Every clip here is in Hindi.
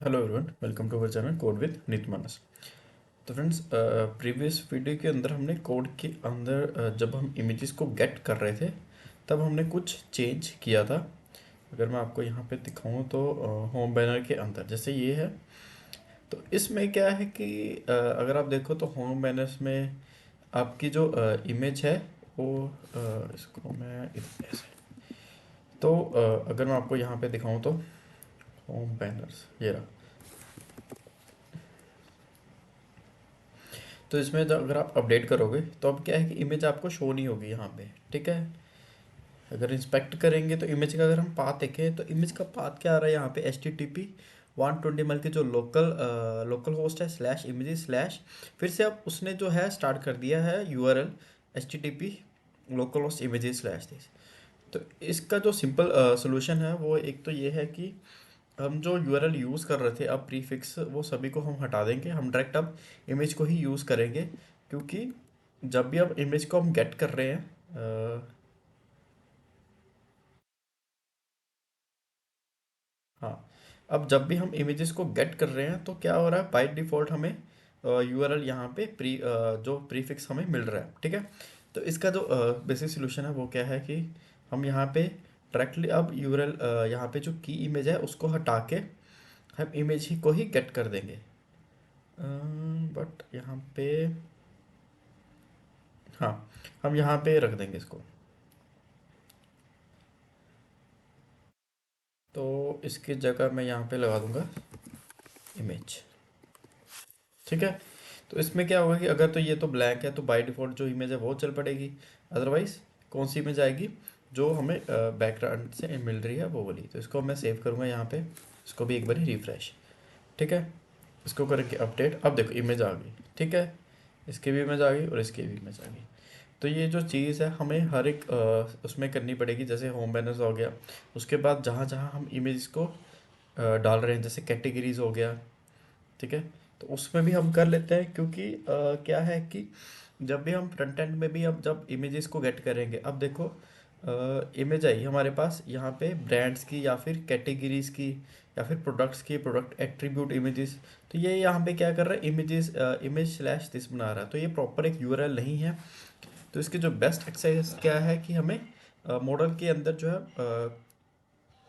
Hello everyone, welcome to our channel code with Nit Manas. तो फ्रेंड्स, प्रीवियस वीडियो के अंदर हमने कोड के अंदर जब हम इमेजेस को गेट कर रहे थे तब हमने कुछ चेंज किया था। अगर मैं आपको यहाँ पे दिखाऊँ तो होम बैनर के अंदर जैसे ये है। तो इसमें क्या है कि अगर आप देखो तो होम बैनर्स में आपकी जो इमेज है वो इसको मैं ऐसे तो अगर मैं आपको यहाँ पे दिखाऊँ तो होम बैनर्स ये रहा। तो इसमें जब अगर आप अपडेट करोगे तो अब क्या है कि इमेज आपको शो नहीं होगी यहाँ पे, ठीक है। अगर इंस्पेक्ट करेंगे तो इमेज का अगर हम पाथ देखें तो इमेज का पाथ क्या आ रहा है यहाँ पे HTTP 120 की जो लोकल होस्ट है स्लैश इमेज स्लैश, फिर से अब उसने जो है स्टार्ट कर दिया है URL HTTP local host images slash this. तो इसका जो सिंपल सोल्यूशन है वो एक तो ये है कि हम जो यूआरएल यूज़ कर रहे थे अब प्रीफिक्स वो सभी को हम हटा देंगे, हम डायरेक्ट अब इमेज को ही यूज़ करेंगे। क्योंकि जब भी अब इमेज को हम गेट कर रहे हैं हाँ, अब जब भी हम इमेजेस को गेट कर रहे हैं तो क्या हो रहा है, बाय डिफ़ॉल्ट हमें यूआरएल यहाँ पे जो प्रीफिक्स हमें मिल रहा है, ठीक है। तो इसका जो बेसिक सोल्यूशन है वो क्या है कि हम यहाँ पे डायरेक्टली अब यूआरएल यहाँ पे जो की इमेज है उसको हटा के हम इमेज ही को ही गेट कर देंगे। बट यहाँ पे हाँ, हम यहाँ पे रख देंगे इसको। तो इसकी जगह मैं यहाँ पे लगा दूंगा इमेज, ठीक है। तो इसमें क्या होगा कि अगर तो ये तो ब्लैंक है तो बाय डिफ़ॉल्ट जो इमेज है वो चल पड़ेगी। अदरवाइज़ कौन सी इमेज आएगी जो हमें बैकग्राउंड से मिल रही है वो वाली। तो इसको मैं सेव करूँगा यहाँ पे, इसको भी एक बार रिफ्रेश, ठीक है। इसको करके अपडेट, अब देखो इमेज आ गई, ठीक है। इसकी भी इमेज आ गई और इसकी भी इमेज आ गई। तो ये जो चीज़ है हमें हर एक उसमें करनी पड़ेगी। जैसे होम बैनर्स हो गया, उसके बाद जहाँ जहाँ हम इमेज को डाल रहे हैं जैसे कैटेगरीज हो गया, ठीक है। तो उसमें भी हम कर लेते हैं क्योंकि क्या है कि जब भी हम फ्रंट एंड में भी अब जब इमेजेस को गेट करेंगे, अब देखो इमेज आई हमारे पास यहाँ पे ब्रांड्स की या फिर कैटेगरीज की या फिर प्रोडक्ट्स की, प्रोडक्ट एट्रीब्यूट इमेजेस। तो ये यहाँ पे क्या कर रहा है, इमेजेस इमेज स्लैश दिस बना रहा है। तो ये प्रॉपर एक यूआरएल नहीं है। तो इसकी जो बेस्ट एक्सरसाइज क्या है कि हमें मॉडल के अंदर जो है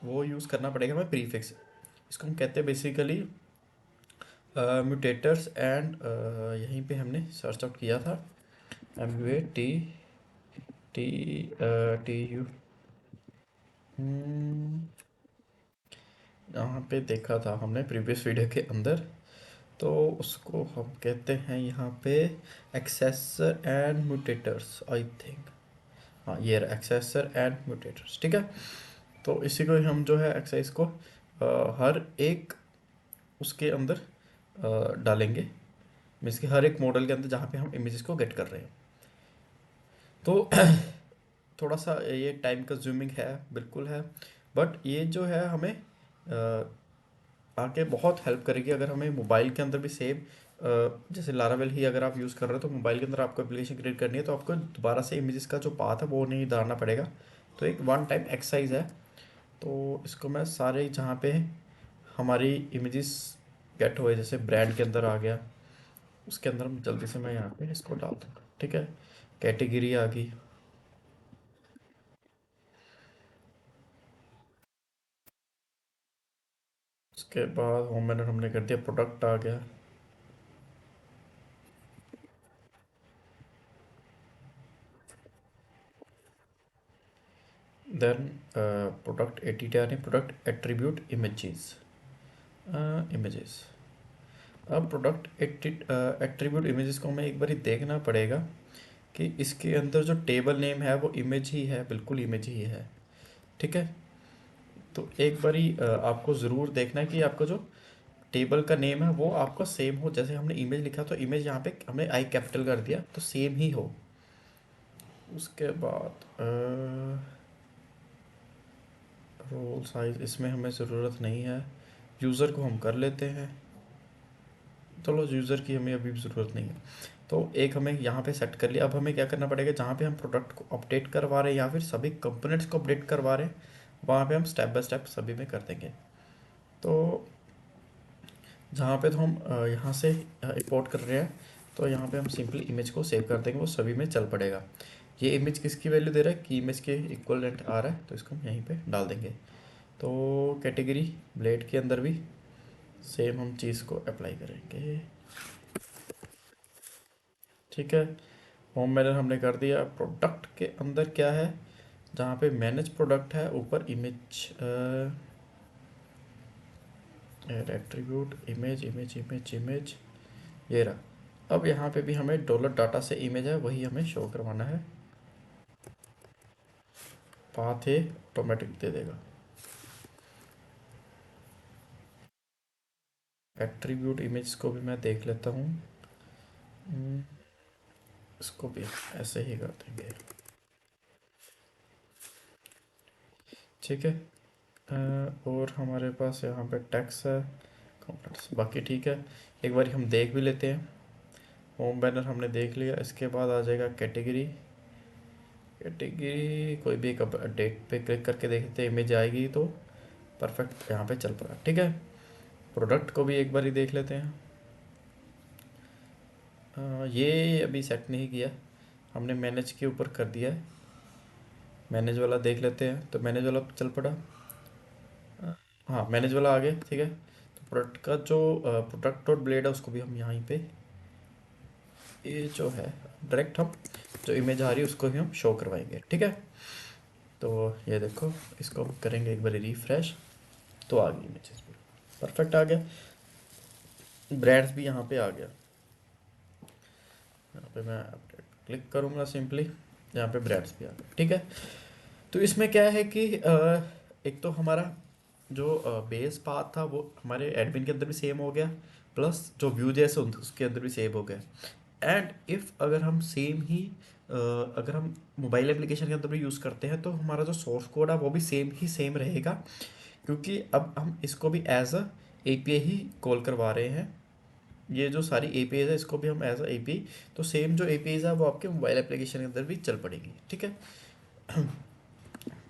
वो यूज़ करना पड़ेगा हमें प्रीफिक्स। इसको हम कहते हैं बेसिकली म्यूटेटर्स एंड यहीं पे हमने सर्च आउट किया था MUATTTU, यहाँ पे देखा था हमने प्रीवियस वीडियो के अंदर। तो उसको हम कहते हैं यहाँ पे एक्सेसर एंड म्यूटेटर्स आई थिंक। हाँ, ये एक्सेसर एंड म्यूटेटर्स, ठीक है। तो इसी को ही हम जो है एक्सरसाइज को हर एक उसके अंदर डालेंगे। मीन्स कि हर एक मॉडल के अंदर जहाँ पे हम इमेजेस को गेट कर रहे हैं। तो थोड़ा सा ये टाइम कंज्यूमिंग है, बिल्कुल है। बट ये जो है हमें आके बहुत हेल्प करेगी अगर हमें मोबाइल के अंदर भी सेम जैसे लारावेल ही अगर आप यूज़ कर रहे हो तो मोबाइल के अंदर आपको एप्लीकेशन क्रिएट करनी है तो आपको दोबारा से इमेजेस का जो पाथ है वो नहीं डालना पड़ेगा। तो एक वन टाइम एक्सरसाइज है। तो इसको मैं सारे जहाँ पे हमारी इमेजेस गेट हुए जैसे ब्रांड के अंदर आ गया, उसके अंदर हम जल्दी से मैं यहाँ पे इसको डाल दूँगा, ठीक है। कैटेगरी आ गई, उसके बाद होम बैनर हमने कर दिया, प्रोडक्ट आ गया, देन प्रोडक्ट एटीटी आ रही, प्रोडक्ट एट्रीब्यूट इमेजेस इमेजेस। अब प्रोडक्ट एट्रीब्यूट इमेजेस को हमें एक बार देखना पड़ेगा कि इसके अंदर जो टेबल नेम है वो इमेज ही है, बिल्कुल इमेज ही है, ठीक है। तो एक बारी आपको ज़रूर देखना है कि आपका जो टेबल का नेम है वो आपका सेम हो। जैसे हमने इमेज लिखा तो इमेज यहाँ पे हमने आई कैपिटल कर दिया तो सेम ही हो। उसके बाद रोल साइज इसमें हमें ज़रूरत नहीं है, यूज़र को हम कर लेते हैं। चलो यूज़र की हमें अभी भी ज़रूरत नहीं है। तो एक हमें यहाँ पे सेट कर लिया। अब हमें क्या करना पड़ेगा, जहाँ पे हम प्रोडक्ट को अपडेट करवा रहे हैं या फिर सभी कंपोनेंट्स को अपडेट करवा रहे हैं वहाँ पे हम स्टेप बाय स्टेप सभी में कर देंगे। तो जहाँ पे तो हम यहाँ से इंपोर्ट कर रहे हैं, तो यहाँ पे हम सिंपली इमेज को सेव कर देंगे, वो सभी में चल पड़ेगा। ये इमेज किसकी वैल्यू दे रहा है कि इमेज के इक्वलेंट आ रहा है, तो इसको हम यहीं पे डाल देंगे। तो कैटेगरी ब्लेड के अंदर भी सेम हम चीज़ को अप्लाई करेंगे। ठीक है, होम बैनर हमने कर दिया। प्रोडक्ट के अंदर क्या है, जहाँ पे मैनेज प्रोडक्ट है ऊपर image attribute image image image image, ये रहा। अब यहाँ पे भी हमें डॉलर डाटा से इमेज है वही हमें शो करवाना है। पाथ है ऑटोमेटिक दे देगा। एट्रीब्यूट इमेज को भी मैं देख लेता हूँ। हम्म, इसको भी ऐसे ही कर देंगे। ठीक है, और हमारे पास यहाँ पे टैक्स है, कंपोनेंट्स बाकी ठीक है। एक बार हम देख भी लेते हैं। होम बैनर हमने देख लिया, इसके बाद आ जाएगा कैटेगरी। कैटेगरी कोई भी एक डेट पे क्लिक करके देखते हैं, इमेज आएगी तो परफेक्ट यहाँ पे चल पड़ा। ठीक है, प्रोडक्ट को भी एक बार ही देख लेते हैं। ये अभी सेट नहीं किया हमने, मैनेज के ऊपर कर दिया है। मैनेज वाला देख लेते हैं, तो मैनेज वाला चल पड़ा। हाँ, मैनेज वाला आ गया। ठीक है, तो प्रोडक्ट का जो प्रोडक्ट डॉट ब्लेड है उसको भी हम यहाँ पे, ये जो है डायरेक्ट हम जो इमेज आ रही है उसको भी हम शो करवाएंगे। ठीक है, तो ये देखो, इसको हम करेंगे एक बार रिफ्रेश, तो आ गई इमेजेस भी परफेक्ट आ गया। ब्रांड्स भी यहाँ पे आ गया। यहाँ पे मैं अपडेट क्लिक करूँगा सिंपली, यहाँ पे ब्रांड्स भी आ गया। ठीक है, तो इसमें क्या है कि एक तो हमारा जो बेस पाथ था वो हमारे एडमिन के अंदर भी सेम हो गया, प्लस जो व्यू जैसे उसके अंदर भी सेम हो गया। एंड इफ़ अगर हम सेम ही अगर हम मोबाइल एप्लीकेशन के अंदर भी यूज़ करते हैं तो हमारा जो सोर्स कोड है वो भी सेम ही सेम रहेगा, क्योंकि अब हम इसको भी एज अ एपीआई ही कॉल करवा रहे हैं। ये जो सारी एपीआई है इसको भी हम एज अ एपीआई, तो सेम जो एपीआई है वो आपके मोबाइल एप्लीकेशन के अंदर भी चल पड़ेगी। ठीक है,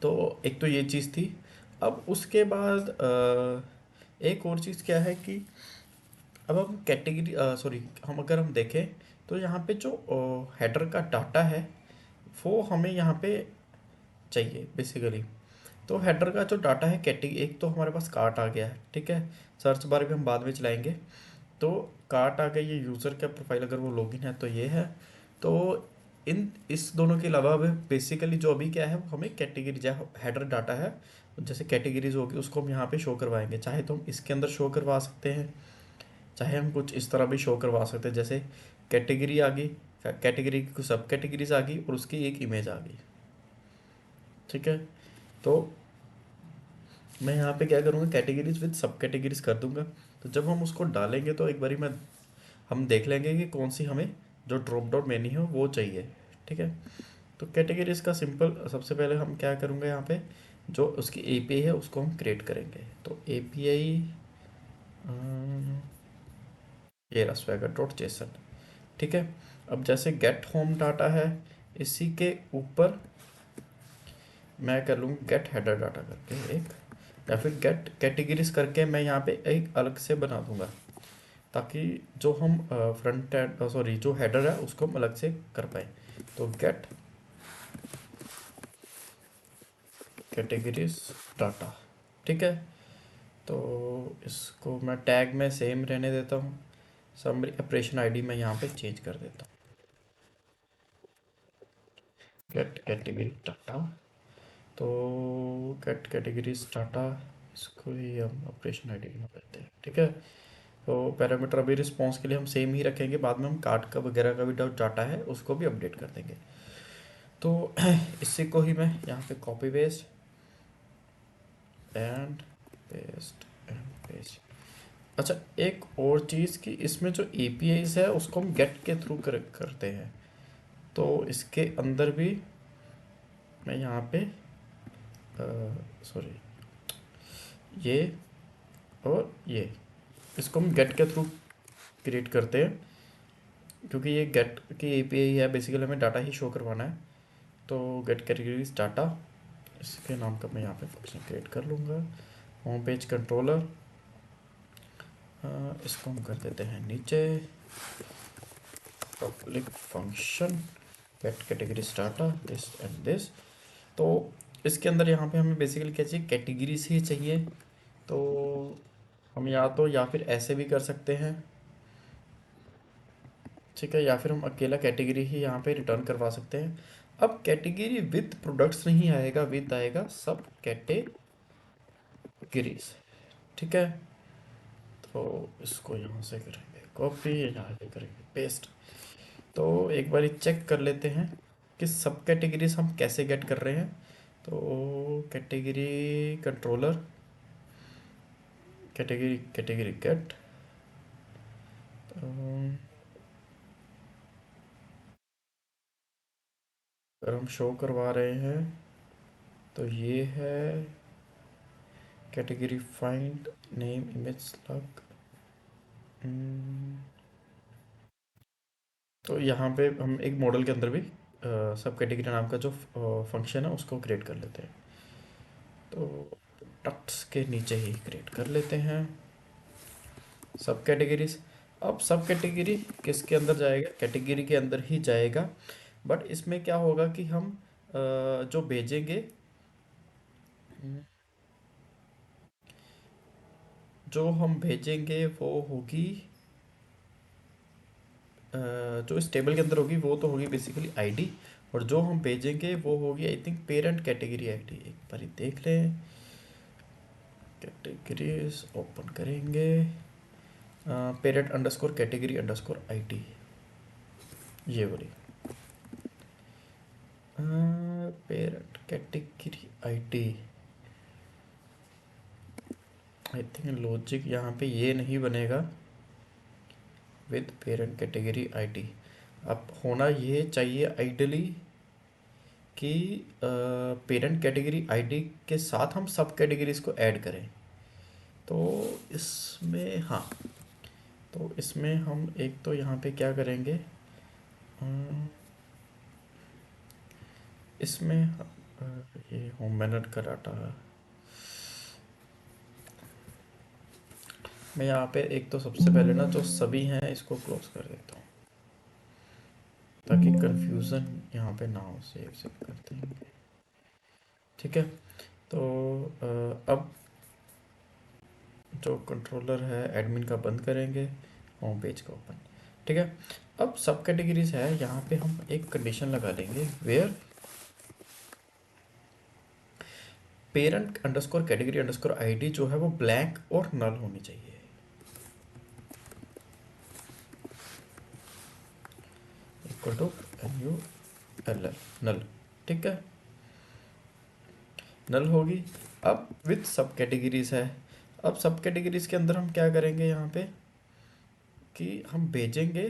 तो एक तो ये चीज़ थी। अब उसके बाद एक और चीज़ क्या है कि अब हम कैटेगरी सॉरी हम अगर हम देखें तो यहाँ पे जो हेडर का डाटा है वो हमें यहाँ पे चाहिए बेसिकली। तो हेडर का जो डाटा है कैटेगरी, एक तो हमारे पास कार्ट आ गया है। ठीक है, सर्च बार भी हम बाद में चलाएंगे। तो कार्ट आ गई, ये यूज़र का प्रोफाइल अगर वो लॉगिन है तो ये है। तो इन इस दोनों के अलावा हमें बेसिकली जो अभी क्या है वो हमें कैटेगरी जो हेडर डाटा है, जैसे कैटेगरीज होगी उसको हम यहाँ पे शो करवाएंगे। चाहे तो हम इसके अंदर शो करवा सकते हैं, चाहे हम कुछ इस तरह भी शो करवा सकते हैं, जैसे कैटेगरी आ गई, कैटेगरी की कुछ सब कैटेगरीज आ गई और उसकी एक इमेज आ गई। ठीक है, तो मैं यहाँ पे क्या करूँगा, कैटेगरीज विद सब कैटेगरीज कर दूंगा। तो जब हम उसको डालेंगे तो एक बारी मैं हम देख लेंगे कि कौन सी हमें जो ड्रॉप डाउन मेन्यू है वो चाहिए। ठीक है, तो कैटेगरीज का सिंपल सबसे पहले हम क्या करूँगा, यहाँ पे जो उसकी एपीआई है उसको हम क्रिएट करेंगे। तो एपीआई ये रहा स्वैगर डॉट जेसन। ठीक है, अब जैसे गेट होम डाटा है, इसी के ऊपर मैं कर लूँगा गेट हेडर डाटा करके एक, या फिर गेट कैटेगरीज करके मैं यहाँ पे एक अलग से बना दूंगा, ताकि जो हम फ्रंट एंड सॉरी जो हेडर है उसको हम अलग से कर पाए। तो गेट कैटेगरीज डाटा। ठीक है, तो इसको मैं टैग में सेम रहने देता हूँ, समरी ऑपरेशन आईडी मैं यहाँ पे चेंज कर देता हूँ, गेट कैटेगरी डाटा। तो गेट कैटेगरीज डाटा, इसको ही हम ऑपरेशन आईडी बना देते हैं। ठीक है, तो पैरामीटर अभी रिस्पॉन्स के लिए हम सेम ही रखेंगे, बाद में हम कार्ड का वगैरह का भी डाटा है उसको भी अपडेट कर देंगे। तो इसी को ही मैं यहाँ पे copy paste and paste and paste. अच्छा, एक और चीज़ कि इसमें जो एपीआईज है उसको हम गेट के थ्रू करते हैं, तो इसके अंदर भी मैं यहाँ पे सॉरी ये और ये इसको हम गेट के थ्रू क्रिएट करते हैं, क्योंकि ये गेट की एपीआई है, बेसिकली हमें डाटा ही शो करवाना है। तो गेट कैटेगरीज डाटा, इसके नाम का मैं यहाँ पे फंक्शन क्रिएट कर लूँगा। होम पेज कंट्रोलर इसको हम कर देते हैं नीचे, public function get category data this and this. तो इसके अंदर यहाँ पे हमें बेसिकली क्या चाहिए, कैटेगरीज ही चाहिए। तो हम या फिर ऐसे भी कर सकते हैं, ठीक है, या फिर हम अकेला कैटेगरी ही यहाँ पे रिटर्न करवा सकते हैं। अब कैटेगरी विद प्रोडक्ट्स नहीं आएगा, विद आएगा सब कैटेगरीज, ठीक है। तो इसको यहाँ से करेंगे कॉपी, यहाँ पे करेंगे पेस्ट। तो एक बार चेक कर लेते हैं कि सब कैटेगरीज हम कैसे गेट कर रहे हैं। तो category controller, category category get, अगर हम शो करवा रहे हैं तो ये है category find name image slug. तो यहाँ पे हम एक मॉडल के अंदर भी सब कैटेगरी नाम का जो फंक्शन है उसको क्रिएट कर लेते हैं। तो टक्स के नीचे ही क्रिएट कर लेते हैं सब कैटेगरीज। अब सब कैटेगरी किसके अंदर जाएगा, कैटेगरी के अंदर ही जाएगा। बट इसमें क्या होगा कि हम जो भेजेंगे, जो हम भेजेंगे वो होगी जो इस टेबल के अंदर होगी वो तो होगी बेसिकली आईडी, और जो हम भेजेंगे वो होगी I think parent category ID. एक बार देख लें, कैटेगरीज ओपन करेंगे, parent underscore category underscore ID, ये वाली parent category ID. I think logic यहाँ पे ये नहीं बनेगा विद पेरेंट कैटेगरी आईडी। अब होना ये चाहिए आइडली कि पेरेंट कैटेगरी आईडी के साथ हम सब कैटेगरीज को ऐड करें। तो इसमें हाँ, तो इसमें हम एक तो यहाँ पे क्या करेंगे, इसमें ये होम मैनेज का डाटा है। मैं यहाँ पे एक तो सबसे पहले ना जो सभी हैं इसको क्लोज कर देता हूँ ताकि कंफ्यूजन यहाँ पे ना हो। सेव से करते हैं, ठीक है। तो अब जो कंट्रोलर है एडमिन का बंद करेंगे, होम पेज का ओपन, ठीक है। अब सब कैटेगरीज है, यहाँ पे हम एक कंडीशन लगा देंगे where parent underscore category underscore ID जो है वो ब्लैंक और नल होनी चाहिए। इक्वल टू NULL, नल, ठीक है, नल होगी। अब विथ सब कैटेगरीज है। अब सब कैटेगरीज के अंदर हम क्या करेंगे यहाँ पे कि हम भेजेंगे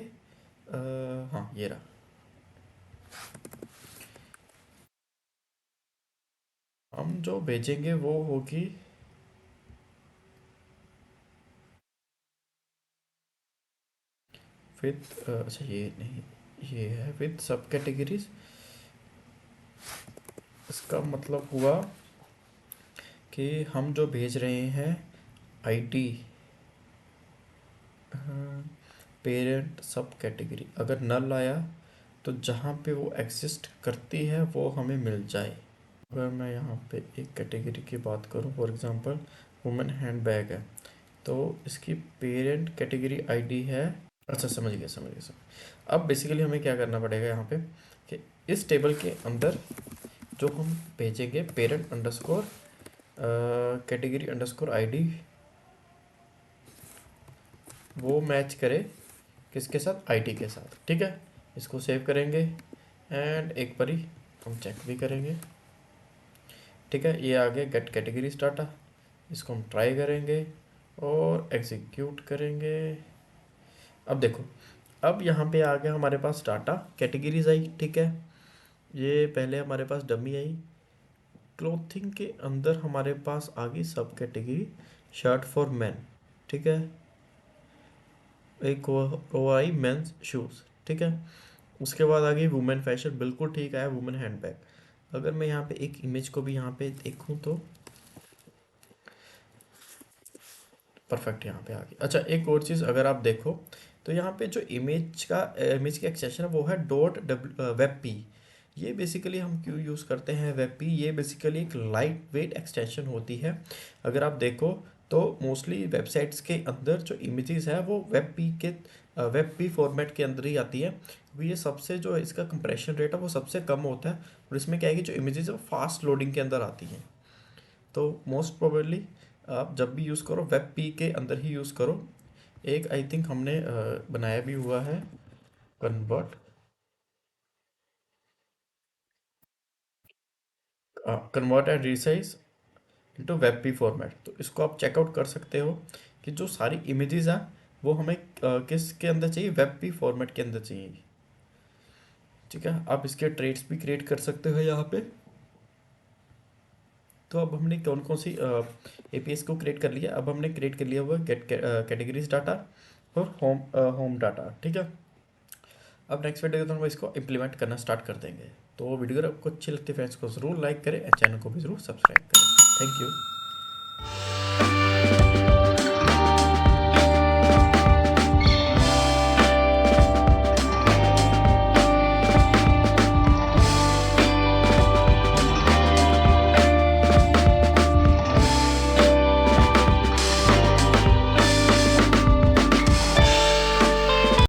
हाँ ये रहा, हम जो भेजेंगे वो होगी विथ अच्छा ये नहीं, ये है विथ सब कैटेगरीज। इसका मतलब हुआ कि हम जो भेज रहे हैं आईडी पेरेंट सब कैटेगरी अगर नल आया तो जहाँ पे वो एग्जिस्ट करती है वो हमें मिल जाए। अगर मैं यहाँ पे एक कैटेगरी की बात करूँ, for example women hand bag है, तो इसकी पेरेंट कैटेगरी आईडी है, अच्छा समझ गया समझ गया समझ। अब बेसिकली हमें क्या करना पड़ेगा यहाँ पे कि इस टेबल के अंदर जो हम भेजेंगे parent underscore category underscore ID वो मैच करे किसके साथ, आईडी के साथ, ठीक है। इसको सेव करेंगे एंड एक बारी हम चेक भी करेंगे, ठीक है। ये आ गया गेट कैटेगरी डाटा, इसको हम ट्राई करेंगे और एग्जीक्यूट करेंगे। अब देखो, अब यहाँ पे आ गया हमारे पास डाटा, कैटेगरीज आई, ठीक है। ये पहले हमारे पास डमी आई, क्लोथिंग के अंदर हमारे पास आ गई सब कैटेगरी शर्ट फॉर मैन, ठीक है। एक वो आई मेंस शूज़, ठीक है। उसके बाद आ गई वुमेन फैशन, बिल्कुल ठीक है, वुमेन हैंडबैग। अगर मैं यहाँ पे एक इमेज को भी यहाँ पे देखूँ तो परफेक्ट यहाँ पे आ गई। अच्छा, एक और चीज़ अगर आप देखो तो यहाँ पे जो इमेज का एक्सटेंशन है वो है डॉट वेब पी। ये बेसिकली हम क्यों यूज़ करते हैं वेब पी? ये बेसिकली एक लाइट वेट एक्सटेंशन होती है। अगर आप देखो तो मोस्टली वेबसाइट्स के अंदर जो इमेजेस है वो वेब पी फॉर्मेट के अंदर ही आती है, क्योंकि ये सबसे जो इसका कंप्रेशन रेट है वो सबसे कम होता है। और इसमें क्या है कि जो इमेजेस है वो फास्ट लोडिंग के अंदर आती हैं। तो मोस्ट प्रोबेबली आप जब भी यूज़ करो वेब पी के अंदर ही यूज़ करो। एक आई थिंक हमने बनाया भी हुआ है, convert convert and resize into web P format. तो इसको आप चेकआउट कर सकते हो कि जो सारी इमेजेस हैं वो हमें किस के अंदर चाहिए, वेब पी फॉर्मेट के अंदर चाहिए। ठीक है, आप इसके ट्रेड्स भी क्रिएट कर सकते हो यहाँ पे। तो अब हमने कौन कौन सी एपीएस को क्रिएट कर लिया। अब हमने क्रिएट कर लिया हुआ गेट कैटेगरीज डाटा और होम डाटा। ठीक है, अब नेक्स्ट वीडियो में हम इसको इम्प्लीमेंट करना स्टार्ट कर देंगे। तो वीडियो अगर आपको अच्छी लगती है फ्रेंड्स को ज़रूर लाइक करें, चैनल को भी ज़रूर सब्सक्राइब करें। Thank you.